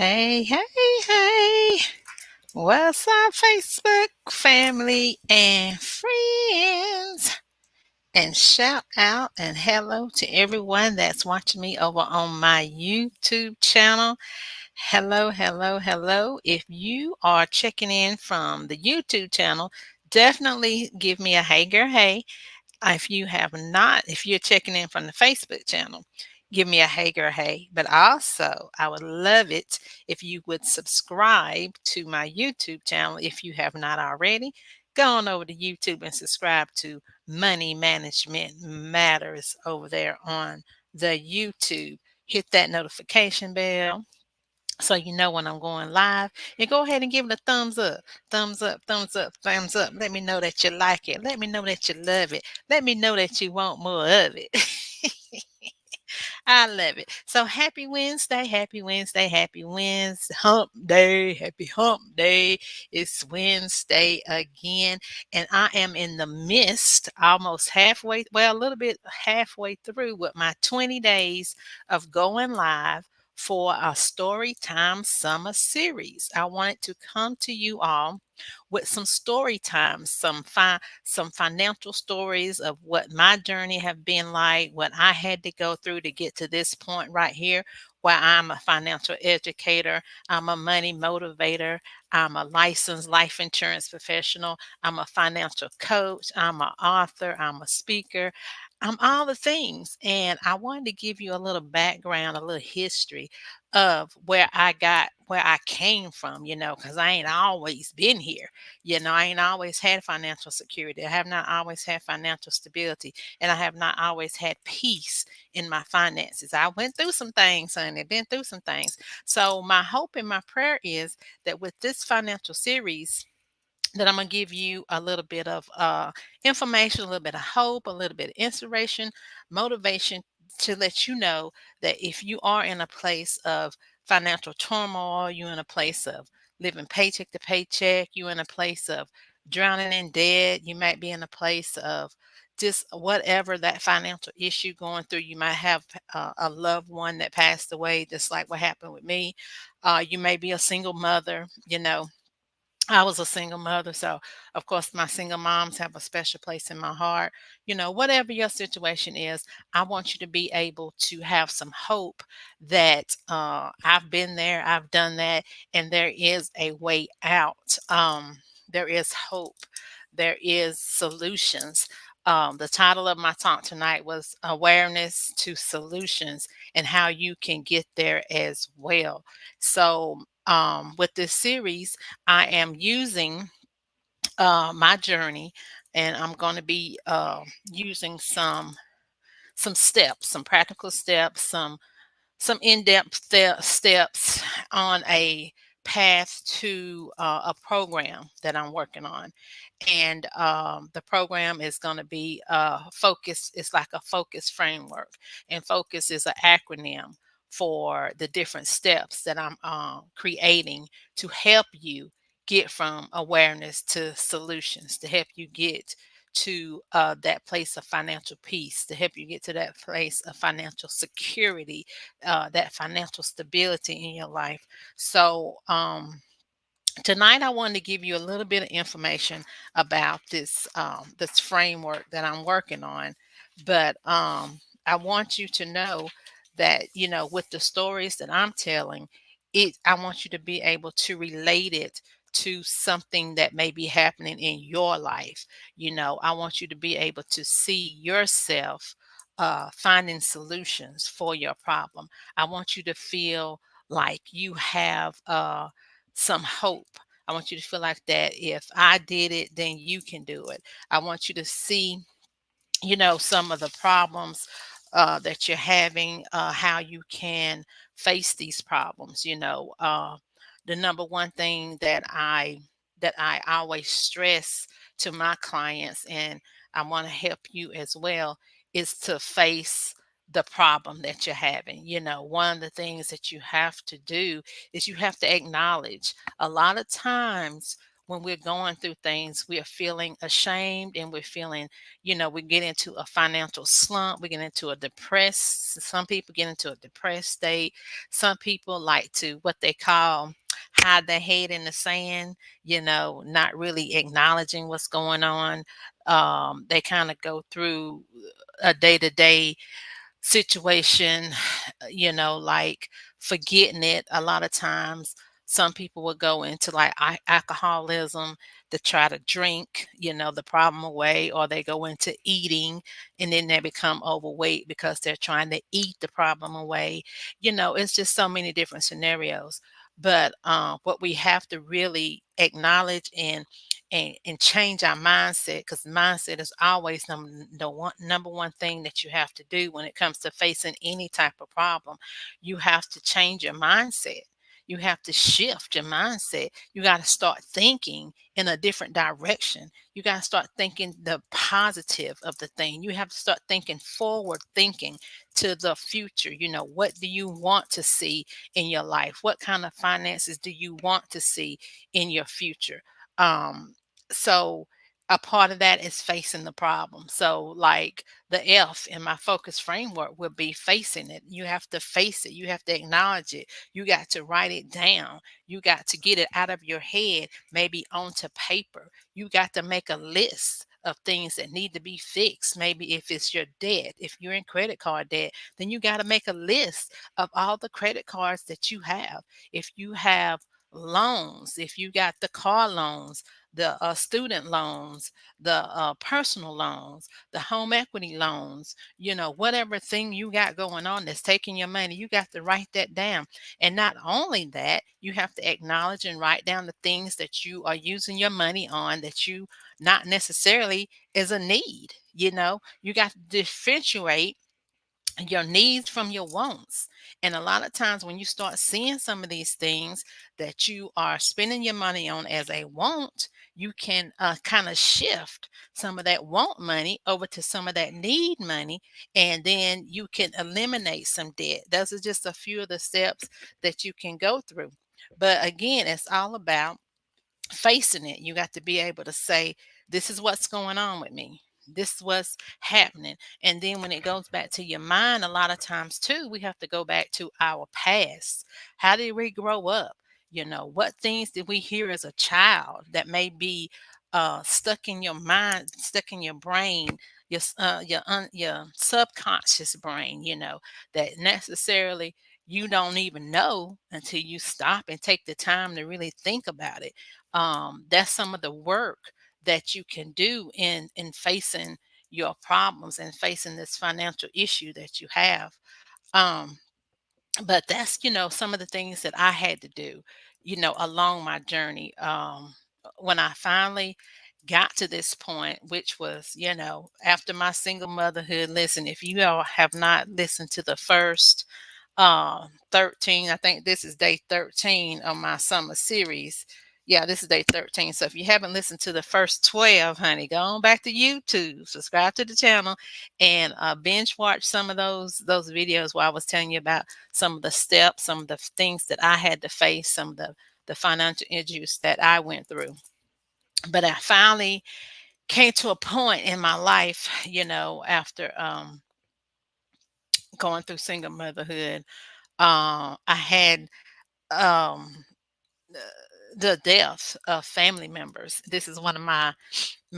Hey, hey, hey. What's up, Facebook family and friends? And shout out and hello to everyone that's watching me over on my YouTube channel. Hello, hello, hello. If you are checking in from the YouTube channel, definitely give me a hey girl, hey. If you have not, if you're checking in from the Facebook channel, give me a hey girl, hey. But also, I would love it if you would subscribe to my YouTube channel if you have not already. Go on over to YouTube and subscribe to Money Management Matters over there on the YouTube. Hit that notification bell so you know when I'm going live. And go ahead and give it a thumbs up. Thumbs up, thumbs up, thumbs up. Let me know that you like it. Let me know that you love it. Let me know that you want more of it. I love it. So happy Wednesday, happy Wednesday, happy Wednesday, hump day, happy hump day. It's Wednesday again, and I am in the midst, almost halfway, well, a little bit halfway through with my 20 days of going live for a Storytime summer series. I wanted to come to you all with some story times, some financial stories of what my journey have been like, what I had to go through to get to this point right here where I'm a financial educator, I'm a money motivator, I'm a licensed life insurance professional, I'm a financial coach, I'm an author, I'm a speaker. I'm all the things. And I wanted to give you a little background, a little history of where I came from, because I ain't always been here. I ain't always had financial security. I have not always had financial stability, and I have not always had peace in my finances. I went through some things, honey, been through some things. So my hope and my prayer is that with this financial series, that I'm going to give you a little bit of information, a little bit of hope, a little bit of inspiration, motivation to let you know that if you are in a place of financial turmoil, you're in a place of living paycheck to paycheck, you're in a place of drowning in debt, you might be in a place of just whatever that financial issue going through. You might have a loved one that passed away, just like what happened with me. You may be a single mother. I was a single mother, so of course my single moms have a special place in my heart. Whatever your situation is, I want you to be able to have some hope that I've been there, I've done that, and there is a way out. There is hope, there is solutions. The title of my talk tonight was Awareness to Solutions and how you can get there as well. So, with this series, I am using my journey, and I'm going to be using some steps, some practical steps, some in-depth steps on a path to a program that I'm working on. And the program is going to be focus. It's like a focus framework, and focus is an acronym for the different steps that I'm creating to help you get from awareness to solutions, to help you get to that place of financial peace, to help you get to that place of financial security, that financial stability in your life. So, tonight I wanted to give you a little bit of information about this framework that I'm working on, but I want you to know that with the stories that I'm telling, I want you to be able to relate it to something that may be happening in your life. I want you to be able to see yourself finding solutions for your problem. I want you to feel like you have some hope. I want you to feel like that if I did it, then you can do it. I want you to see, some of the problems that you're having, how you can face these problems. The number one thing that I always stress to my clients, and I want to help you as well, is to face the problem that you're having. One of the things that you have to do is you have to acknowledge a lot of times when we're going through things, we are feeling ashamed and we're feeling, we get into a financial slump, we get into a depressed, some people get into a depressed state. Some people like to what they call hide their head in the sand, not really acknowledging what's going on. They kind of go through a day to day situation, like forgetting it. A lot of times, some people will go into like alcoholism to try to drink, the problem away, or they go into eating and then they become overweight because they're trying to eat the problem away. It's just so many different scenarios. But what we have to really acknowledge and change our mindset, because mindset is always number one thing that you have to do when it comes to facing any type of problem. You have to change your mindset. You have to shift your mindset. You got to start thinking in a different direction. You got to start thinking the positive of the thing. You have to start thinking forward, thinking to the future. What do you want to see in your life? What kind of finances do you want to see in your future? So a part of that is facing the problem. So like the F in my focus framework would be facing it. You have to face it. You have to acknowledge it. You got to write it down. You got to get it out of your head, maybe onto paper. You got to make a list of things that need to be fixed. Maybe if it's your debt, if you're in credit card debt, then you got to make a list of all the credit cards that you have. If you have loans, if you got the car loans, the student loans, the personal loans, the home equity loans, whatever thing you got going on that's taking your money, you got to write that down. And not only that, you have to acknowledge and write down the things that you are using your money on that you not necessarily is a need. You got to differentiate your needs from your wants. And a lot of times when you start seeing some of these things that you are spending your money on as a want, you can kind of shift some of that want money over to some of that need money, and then you can eliminate some debt. Those are just a few of the steps that you can go through. But again, it's all about facing it. You got to be able to say, this is what's going on with me. This is what's happening. And then when it goes back to your mind, a lot of times too, we have to go back to our past. How did we grow up? What things did we hear as a child that may be stuck in your mind, stuck in your brain, your subconscious brain, that necessarily you don't even know until you stop and take the time to really think about it. That's some of the work that you can do in facing your problems and facing this financial issue that you have. Um, but that's some of the things that I had to do along my journey. When I finally got to this point, which was after my single motherhood. Listen, if you all have not listened to the first 13, I think this is day 13 of my summer series. Yeah, this is day 13. So if you haven't listened to the first 12, honey, go on back to YouTube, subscribe to the channel, and binge watch some of those videos where I was telling you about some of the steps, some of the things that I had to face, some of the financial issues that I went through. But I finally came to a point in my life, after going through single motherhood. I had um, uh, the death of family members. This is one of my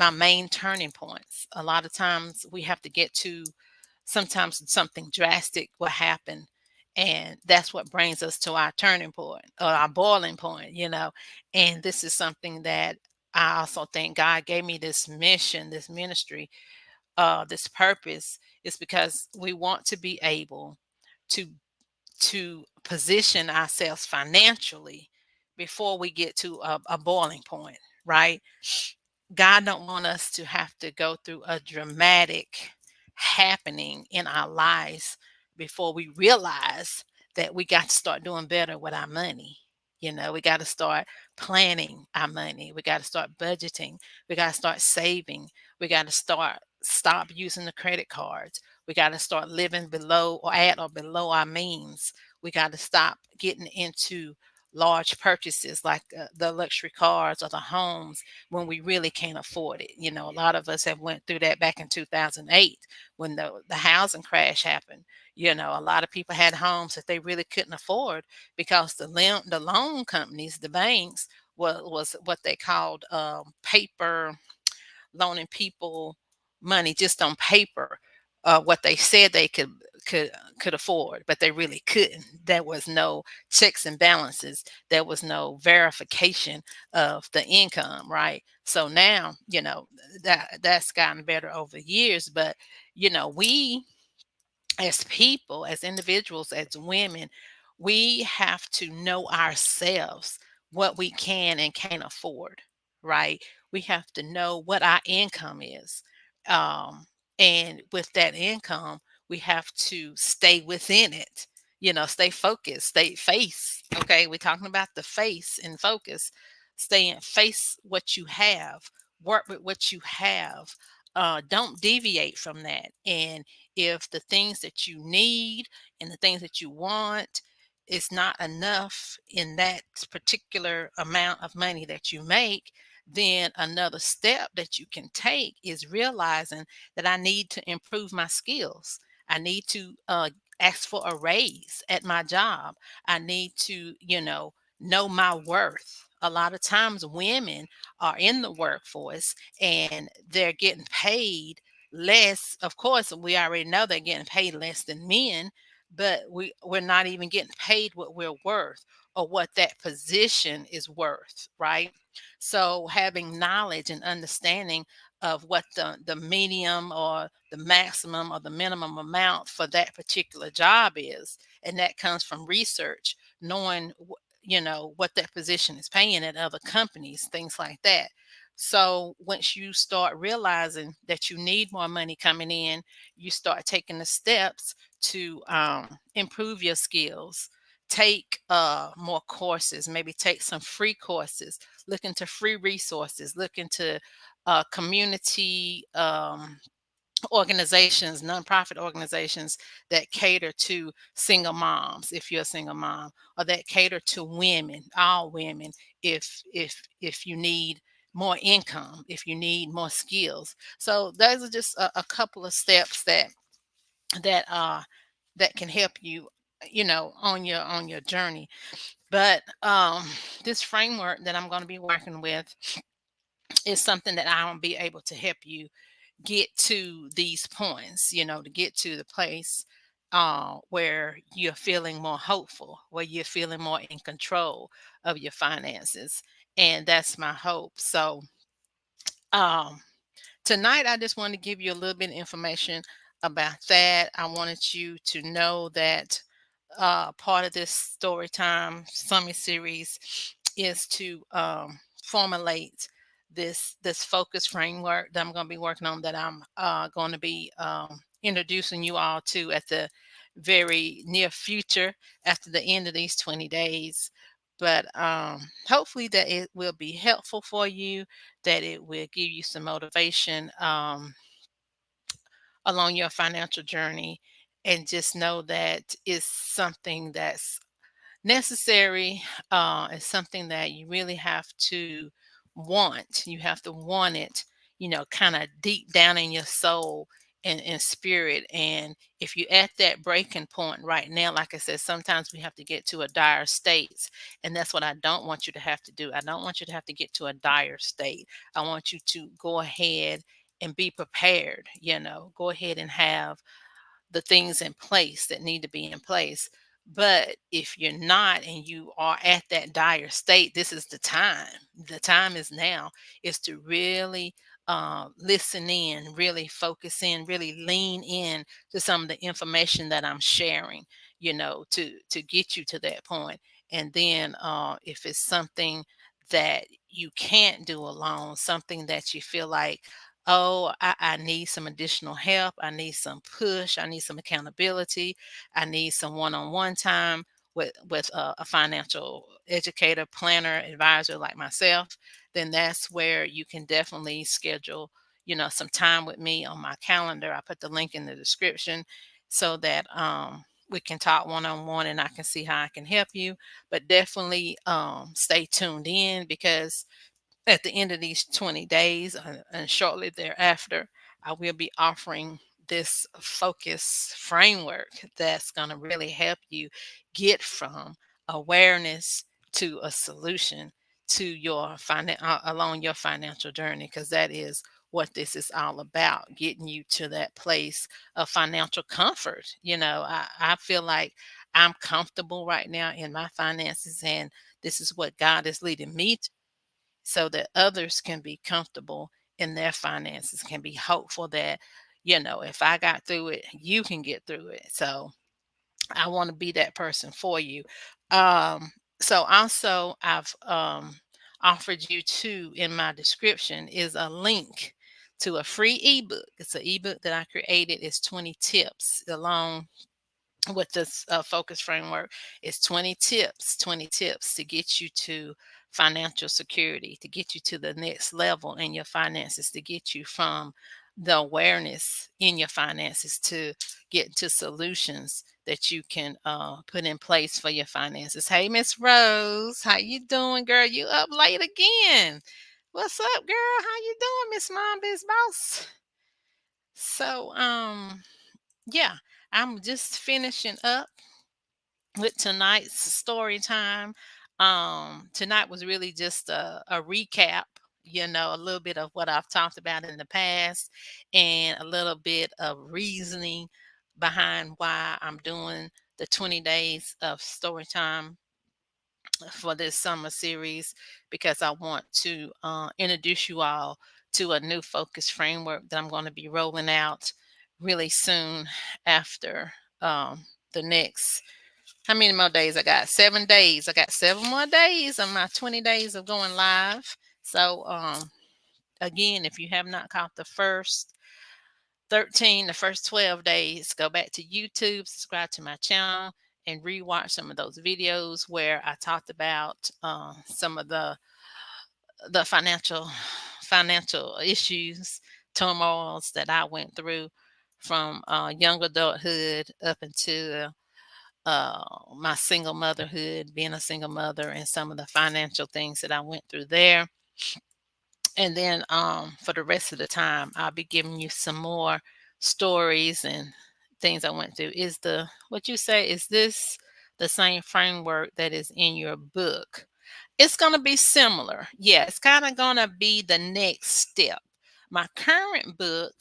main turning points. A lot of times we have to get to sometimes something drastic will happen, and that's what brings us to our turning point or our boiling point. And this is something that I also think God gave me this mission, this ministry, this purpose, is because we want to be able to position ourselves financially before we get to a boiling point, right? God don't want us to have to go through a dramatic happening in our lives before we realize that we got to start doing better with our money. We got to start planning our money. We got to start budgeting. We got to start saving. We got to stop using the credit cards. We got to start living below or at or below our means. We got to stop getting into large purchases like the luxury cars or the homes when we really can't afford it. A lot of us have went through that back in 2008 when the housing crash happened. A lot of people had homes that they really couldn't afford because the loan companies, the banks, was what they called paper loaning people money just on paper, what they said they could could afford, but they really couldn't. There was no checks and balances. There was no verification of the income, right? So now, that's gotten better over years, but we as people, as individuals, as women, we have to know ourselves what we can and can't afford, right? We have to know what our income is. And with that income, we have to stay within it, stay focused, stay face. Okay. We're talking about the face and focus. Stay and face what you have, work with what you have. Don't deviate from that. And if the things that you need and the things that you want is not enough in that particular amount of money that you make, then another step that you can take is realizing that I need to improve my skills. I need to ask for a raise at my job. I need to, know my worth. A lot of times women are in the workforce and they're getting paid less. Of course, we already know they're getting paid less than men, but we're not even getting paid what we're worth or what that position is worth, right? So having knowledge and understanding of what the medium or the maximum or the minimum amount for that particular job is, and that comes from research, knowing what that position is paying at other companies, things like that. So once you start realizing that you need more money coming in, you start taking the steps to improve your skills. Take more courses, maybe take some free courses, look into free resources, look into community organizations, nonprofit organizations that cater to single moms, if you're a single mom, or that cater to women, all women, if you need more income, if you need more skills. So those are just a couple of steps that uh that can help you, on your journey. But this framework that I'm going to be working with is something that I will be able to help you get to these points, to get to the place where you're feeling more hopeful, where you're feeling more in control of your finances. And that's my hope. So, um, tonight, I just want to give you a little bit of information about that. I wanted you to know that part of this story time summit series is to formulate this focus framework that I'm going to be working on, that I'm going to be introducing you all to at the very near future after the end of these 20 days. But hopefully that it will be helpful for you, that it will give you some motivation along your financial journey, and just know that it's something that's necessary. It's something that you really have to want. You have to want it, kind of deep down in your soul and spirit. And if you're at that breaking point right now, like I said, sometimes we have to get to a dire state. And that's what I don't want you to have to do. I don't want you to have to get to a dire state. I want you to go ahead and be prepared, go ahead and have the things in place that need to be in place. But if you're not and you are at that dire state, this is the time. The time is now, is to really listen in, really focus in, really lean in to some of the information that I'm sharing, to get you to that point. And then if it's something that you can't do alone, something that you feel like, oh, I need some additional help. I need some push. I need some accountability. I need some one-on-one time with a financial educator, planner, advisor like myself. Then that's where you can definitely schedule, some time with me on my calendar. I put the link in the description so that we can talk one on one and I can see how I can help you. But definitely stay tuned in, because at the end of these 20 days and shortly thereafter, I will be offering this focus framework that's going to really help you get from awareness to a solution to your along your financial journey, because that is what this is all about, getting you to that place of financial comfort. I feel like I'm comfortable right now in my finances, and this is what God is leading me to, so that others can be comfortable in their finances, can be hopeful that, if I got through it, you can get through it. So I want to be that person for you. So also, I've offered you too, in my description is a link to a free ebook. It's an ebook that I created. It's 20 tips along with this focus framework. Is 20 tips to get you to financial security, to get you to the next level in your finances, to get you from the awareness in your finances to get to solutions that you can put in place for your finances. Hey, Miss Rose, how you doing, girl? You up late again? What's up, girl? How you doing, Miss Mom Biz Boss? So yeah, I'm just finishing up with tonight's story time. Tonight was really just a recap, a little bit of what I've talked about in the past, and a little bit of reasoning behind why I'm doing the 20 days of story time for this summer series, because I want to introduce you all to a new focus framework that I'm going to be rolling out really soon after the next, how many more days I got? 7 days. I got 7 more days of my 20 days of going live. So, again, if you have not caught the first 13, the first 12 days, go back to YouTube, subscribe to my channel, and rewatch some of those videos where I talked about some of the financial issues, turmoils that I went through from young adulthood up into my single motherhood, being a single mother, and some of the financial things that I went through there. And then for the rest of the time, I'll be giving you some more stories and things I went through. Is the what you say? Is this the same framework that is in your book? It's going to be similar. Yeah, it's kind of going to be the next step. My current book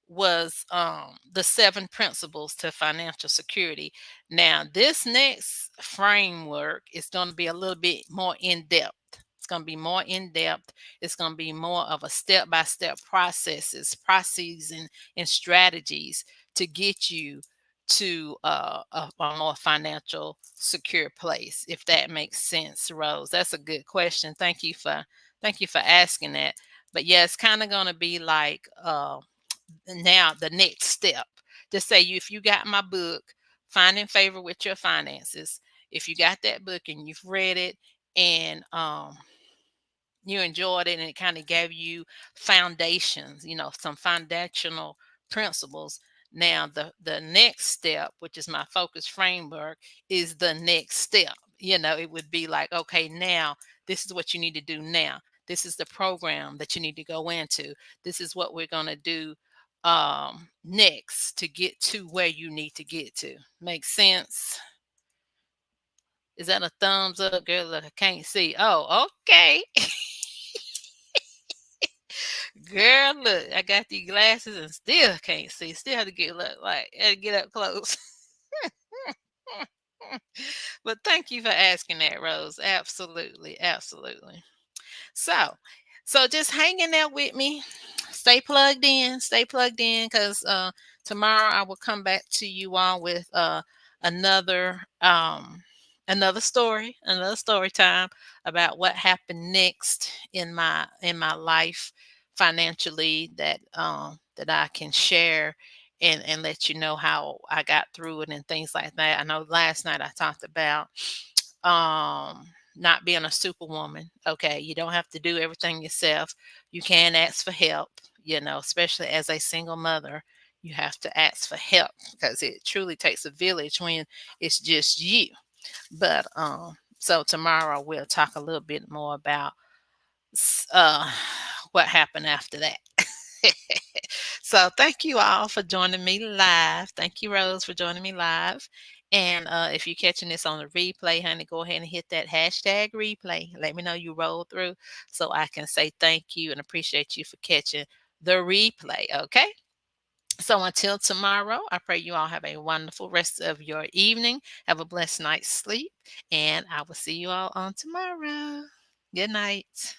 was the 7 principles to financial security. Now, this next framework is going to be a little bit more in depth. It's going to be more in depth. It's going to be more of a step by step processes, and strategies to get you to a more financial secure place, if that makes sense, Rose. That's a good question. Thank you for asking that. But yeah, it's kind of going to be like now the next step. Just say, if you got my book, Finding Favor with Your Finances, if you got that book and you've read it, and you enjoyed it, and it kind of gave you foundations, some foundational principles. Now the next step, which is my focus framework, is the next step. It would be like, okay, now this is what you need to do now. This is the program that you need to go into. This is what we're going to do next to get to where you need to get to. Makes sense? Is that a thumbs up, girl? Look, I can't see. Oh, okay. Girl, look, I got these glasses and still can't see. Still have to get up close. But thank you for asking that, Rose. Absolutely, absolutely. So, so just hanging there with me. Stay plugged in, because tomorrow I will come back to you all with another another story time about what happened next in my life financially, that I can share, and let you know how I got through it and things like that. I know last night I talked about um not being a superwoman. Okay, you don't have to do everything yourself. You can ask for help, especially as a single mother. you have to ask for help because it truly takes a village when it's just you. But so tomorrow we'll talk a little bit more about s- uh, what happened after that. So thank you all for joining me live. Thank you, Rose, for joining me live. And if you're catching this on the replay, honey, go ahead and hit that hashtag replay. Let me know you rolled through so I can say thank you and appreciate you for catching the replay. Okay. So until tomorrow, I pray you all have a wonderful rest of your evening. Have a blessed night's sleep. And I will see you all on tomorrow. Good night.